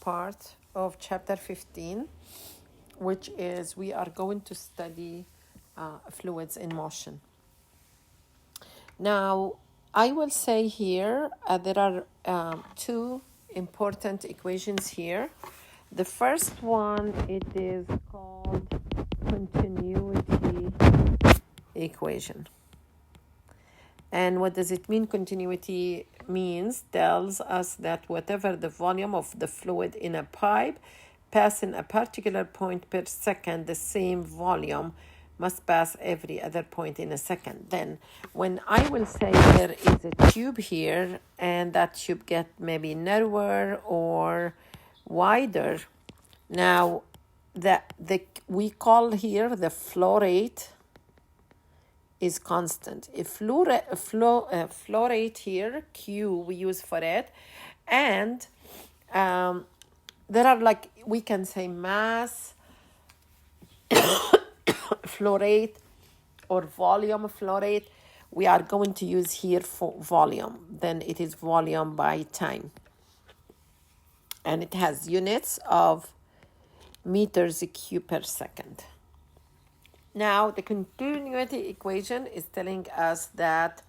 part of chapter 15, which is we are going to study fluids in motion. Now, I will say here there are two important equations here. The first one, it is called continuity equation. And what does it mean? Continuity tells us that whatever the volume of the fluid in a pipe passing a particular point per second, the same volume must pass every other point in a second. Then when I will say there is a tube here and that tube get maybe narrower or wider, now we call here the flow rate is constant. If flow rate here, Q, we use for it, and there are we can say mass flow rate or volume flow rate. We are going to use here for volume. Then it is volume by time. And it has units of meters cube per second. Now, the continuity equation is telling us that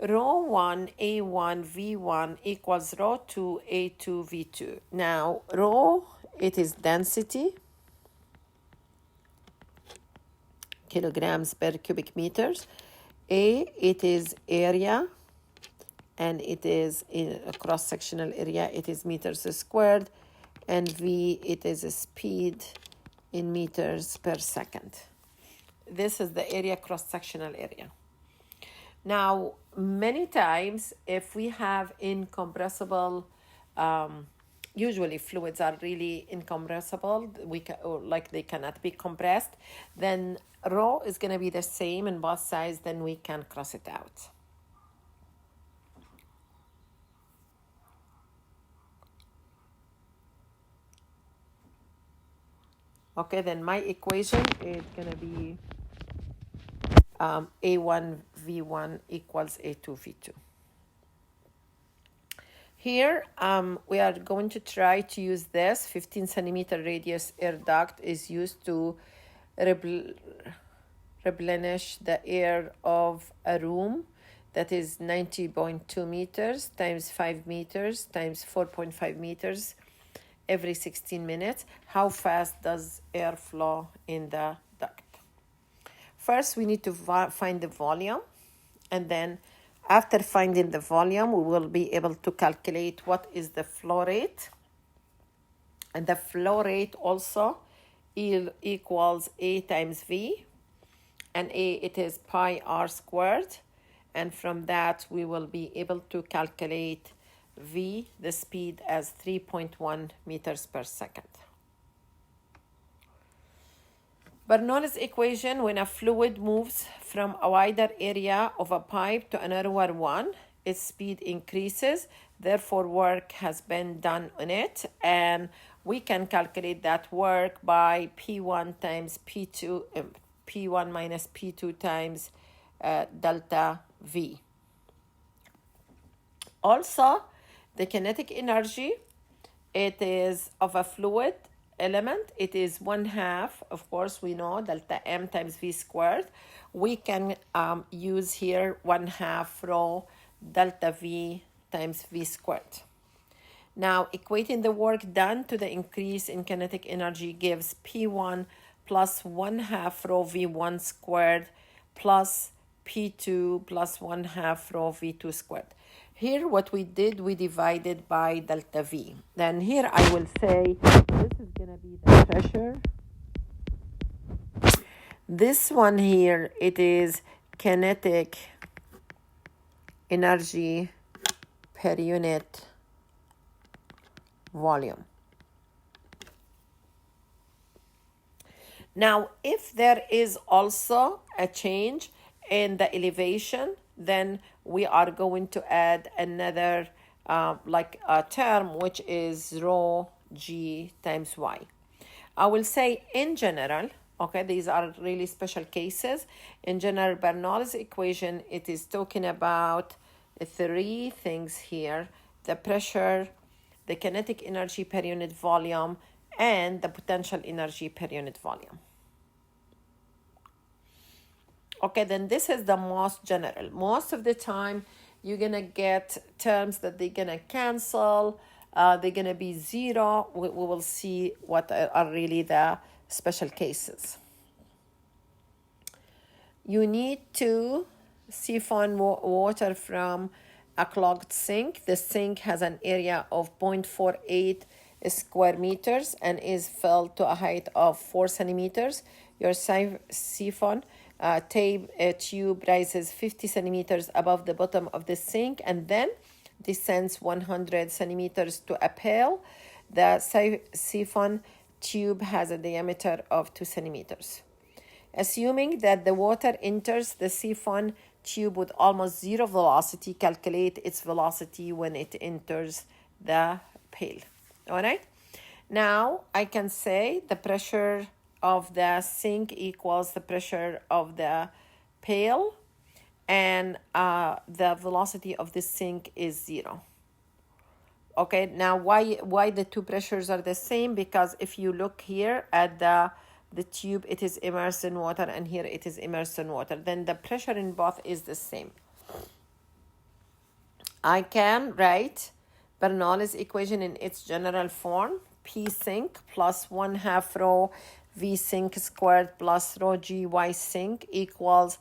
ρ1 A1 V1 equals ρ2 A2 V2. Now, ρ, it is density, kilograms per cubic meters. A, it is area, and it is in a cross-sectional area, it is meters squared, and V, it is a speed in meters per second. This is the area, cross-sectional area. Now, many times, if we have incompressible, usually fluids are really incompressible, they cannot be compressed, then ρ is going to be the same in both sides, then we can cross it out. Okay, then my equation is going to be A1 V1 equals A2 V2. Here, we are going to try to use this 15 centimeter radius air duct is used to replenish the air of a room that is 90.2 meters times 5 meters times 4.5 meters every 16 minutes. How fast does air flow in the duct? First, we need to find the volume, and then after finding the volume, we will be able to calculate what is the flow rate. And the flow rate also equals A times V, and A, it is pi r squared, and from that we will be able to calculate V, the speed, as 3.1 meters per second. Bernoulli's equation: when a fluid moves from a wider area of a pipe to a narrower one, its speed increases, therefore work has been done on it, and we can calculate that work by P1 times P2, P1 minus P2 times delta V. Also, the kinetic energy, it is of a fluid element, it is 1/2, of course we know, delta M times V squared. We can use here 1/2 ρ delta V times V squared. Now, equating the work done to the increase in kinetic energy gives P1 plus 1/2 ρ V1 squared plus P2 plus 1/2 ρ V2 squared. Here what we did, we divided by delta V. Then here I will say this is going to be the pressure. This one here, it is kinetic energy per unit volume. Now, if there is also a change in the elevation, then we are going to add another a term, which is rho g times y. I will say in general, okay, these are really special cases. In general, Bernoulli's equation, it is talking about three things here: the pressure, the kinetic energy per unit volume, and the potential energy per unit volume. Okay, then this is the most general. Most of the time, you're going to get terms that they're going to cancel. They're going to be zero. We will see what are really the special cases. You need to siphon water from a clogged sink. The sink has an area of 0.48 square meters and is filled to a height of 4 centimeters. Your siphon tube rises 50 centimeters above the bottom of the sink and then descends 100 centimeters to a pail. The siphon tube has a diameter of 2 centimeters. Assuming that the water enters the siphon tube with almost zero velocity, calculate its velocity when it enters the pail. All right? Now, I can say the pressure of the sink equals the pressure of the pail, and the velocity of the sink is zero. Okay, now why the two pressures are the same? Because if you look here at the tube, it is immersed in water, and here it is immersed in water. Then the pressure in both is the same. I can write Bernoulli's equation in its general form. P sink plus 1/2 rho V sink squared plus rho G Y sink equals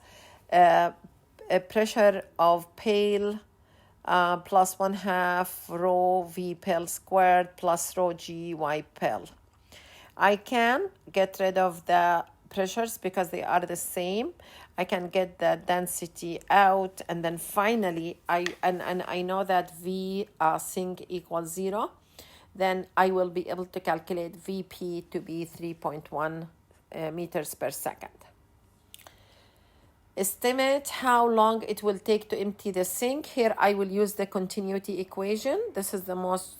a pressure of pail plus 1/2 rho V pail squared plus rho G Y pail. I can get rid of the pressures because they are the same. I can get the density out, and then finally I know that V sink equals zero. Then I will be able to calculate VP to be 3.1 meters per second. Estimate how long it will take to empty the sink. Here I will use the continuity equation. This is the most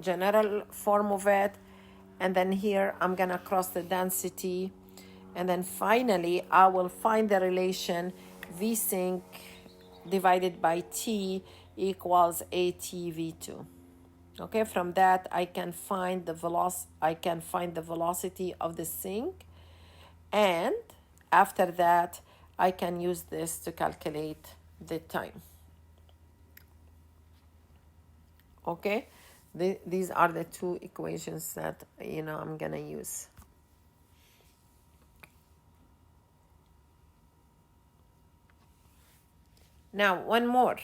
general form of it. And then here I'm gonna cross the density. And then finally I will find the relation V sink divided by T equals ATV2. Okay, from that I can find the velocity of the sink, and after that I can use this to calculate the time. Okay, these are the two equations that I'm gonna use. Now one more.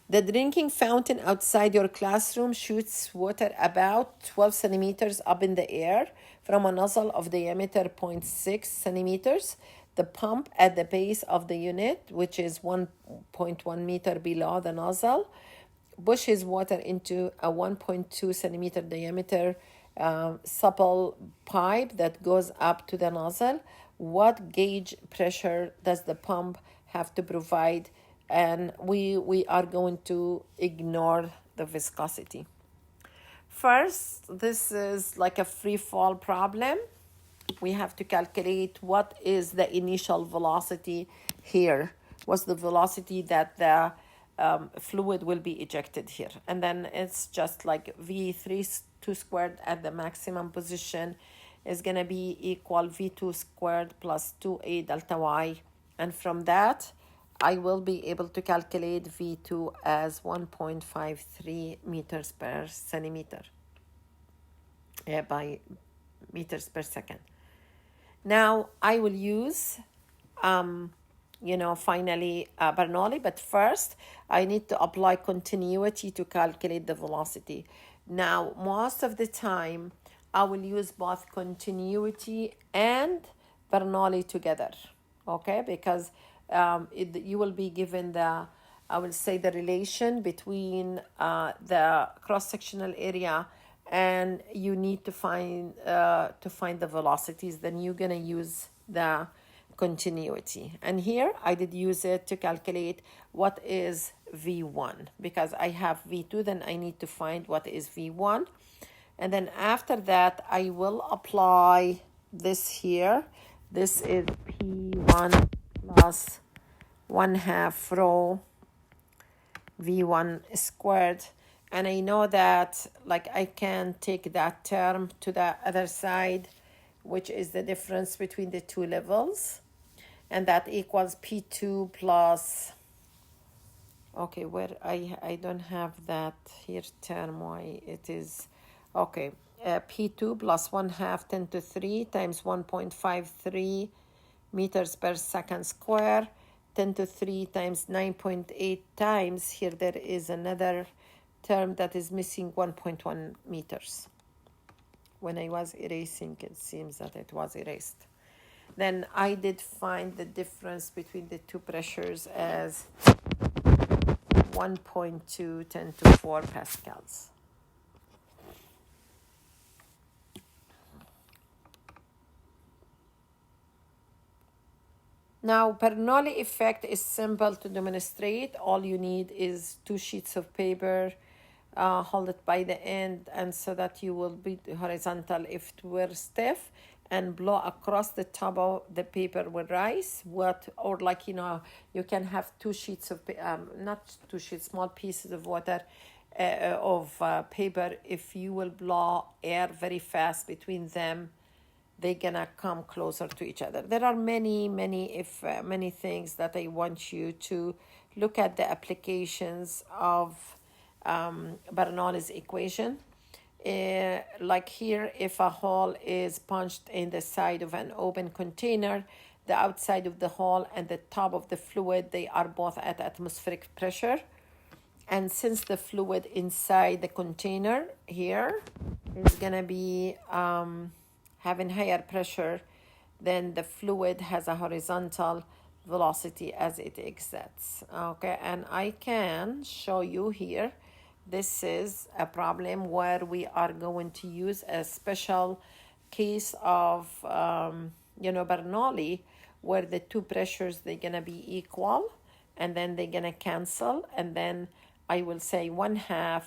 The drinking fountain outside your classroom shoots water about 12 centimeters up in the air from a nozzle of diameter 0.6 centimeters. The pump at the base of the unit, which is 1.1 meter below the nozzle, pushes water into a 1.2 centimeter diameter supple pipe that goes up to the nozzle. What gauge pressure does the pump have to provide? And we are going to ignore the viscosity. First, this is like a free fall problem. We have to calculate what is the initial velocity here. What's the velocity that the fluid will be ejected here? And then it's just like V2 squared at the maximum position is going to be equal V2 squared plus 2A delta Y. And from that, I will be able to calculate V2 as 1.53 meters per centimeter by meters per second. Now I will use, finally Bernoulli, but first I need to apply continuity to calculate the velocity. Now, most of the time I will use both continuity and Bernoulli together, okay, because you will be given the relation between the cross-sectional area, and you need to find the velocities. Then you're gonna use the continuity, and here I did use it to calculate what is V1, because I have V2, then I need to find what is V1, and then after that I will apply this here. This is P1 plus 1/2 rho V1 squared, And I know that like I can take that term to the other side, which is the difference between the two levels. And that equals P2 plus, okay, where I don't have that here term, why it is, okay, P2 plus 1/2 10 to 3 times 1.53 meters per second square, 10 to 3 times 9.8 times, here there is another term that is missing, 1.1 meters. When I was erasing, it seems that it was erased. Then I did find the difference between the two pressures as 1.2 10 to 4 pascals. Now, Bernoulli effect is simple to demonstrate. All you need is 2 sheets of paper, hold it by the end, and so that you will be horizontal if it were stiff, and blow across the top of the paper with rice. Or like, you can have 2 sheets of, not 2 sheets, small pieces of water, paper. If you will blow air very fast between them, they're gonna come closer to each other. There are many things that I want you to look at the applications of Bernoulli's equation. Like here, if a hole is punched in the side of an open container, the outside of the hole and the top of the fluid, they are both at atmospheric pressure. And since the fluid inside the container here is gonna be having higher pressure, then the fluid has a horizontal velocity as it exits. Okay, and I can show you here, this is a problem where we are going to use a special case of Bernoulli, where the two pressures, they're gonna be equal, and then they're gonna cancel, and then I will say 1/2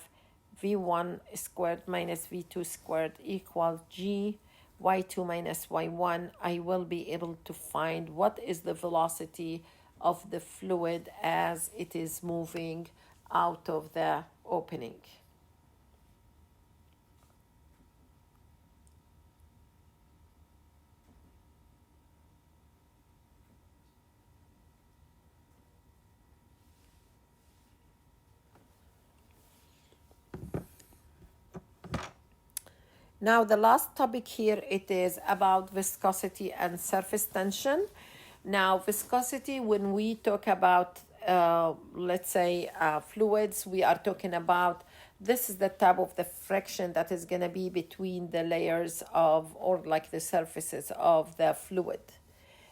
V1 squared minus V2 squared equals G y2 minus y1. I will be able to find what is the velocity of the fluid as it is moving out of the opening. Now the last topic here, it is about viscosity and surface tension. Now viscosity, when we talk about let's say fluids, we are talking about, this is the type of the friction that is going to be between the layers of, or like the surfaces of the fluid.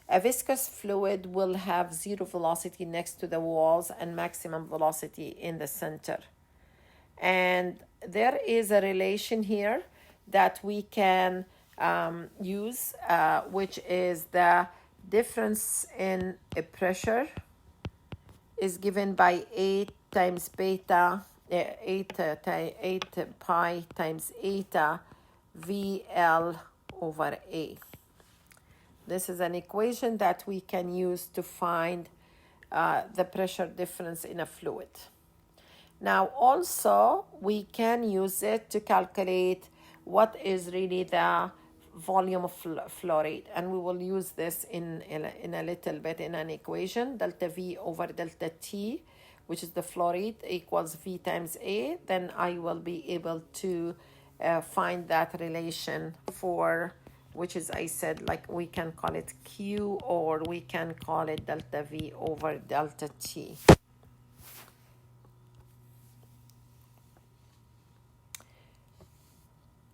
A viscous fluid will have zero velocity next to the walls and maximum velocity in the center. And there is a relation here that we can use, which is the difference in a pressure is given by 8 times beta, 8 pi times eta VL over A. This is an equation that we can use to find the pressure difference in a fluid. Now also we can use it to calculate what is really the volume of flow rate, and we will use this in a little bit in an equation, delta V over delta T, which is the flow rate, equals V times A. Then I will be able to find that relation for, which is, I said, like we can call it Q, or we can call it delta V over delta T.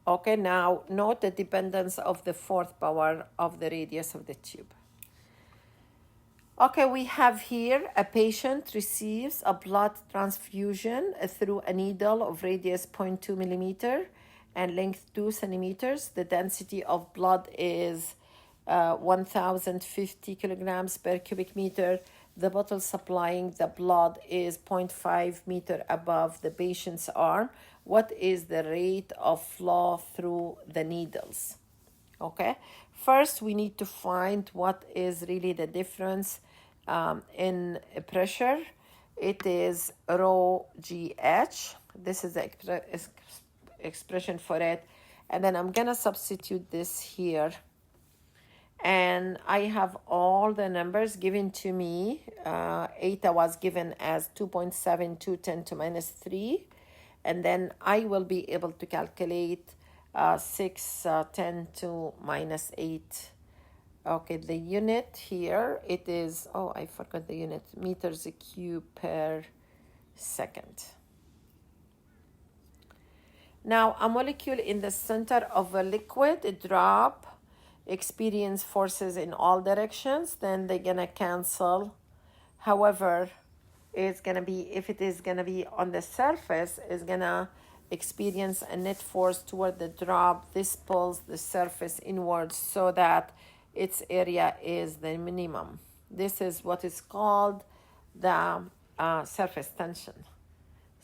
Okay, now note the dependence of the fourth power of the radius of the tube. Okay, we have here a patient receives a blood transfusion through a needle of radius 0.2 millimeter and length 2 centimeters. The density of blood is 1,050 kilograms per cubic meter. The bottle supplying the blood is 0.5 meter above the patient's arm. What is the rate of flow through the needles? Okay, first we need to find what is really the difference in pressure. It is rho GH. This is the expression for it. And then I'm gonna substitute this here. And I have all the numbers given to me. Eta was given as 2.72 10 to minus 3. And then I will be able to calculate 6 10 to minus 8. Okay, the unit here, it is, oh, I forgot the unit, meters cube per second. Now, a molecule in the center of a liquid drop experience forces in all directions, then they're gonna cancel. However, it's gonna be, if it is gonna be on the surface, it's gonna experience a net force toward the drop. This pulls the surface inwards so that its area is the minimum. This is what is called the surface tension.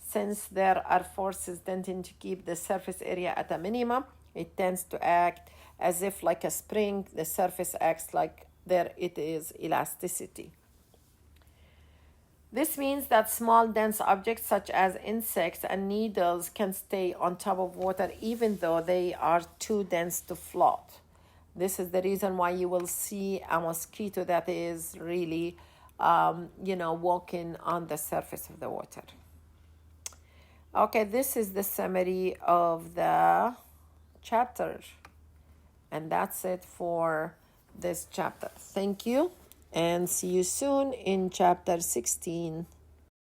Since there are forces tending to keep the surface area at a minimum, it tends to act as if like a spring. The surface acts like there it is elasticity. This means that small dense objects such as insects and needles can stay on top of water even though they are too dense to float. This is the reason why you will see a mosquito that is really, walking on the surface of the water. Okay, this is the summary of the chapter. And that's it for this chapter. Thank you, and see you soon in chapter 16.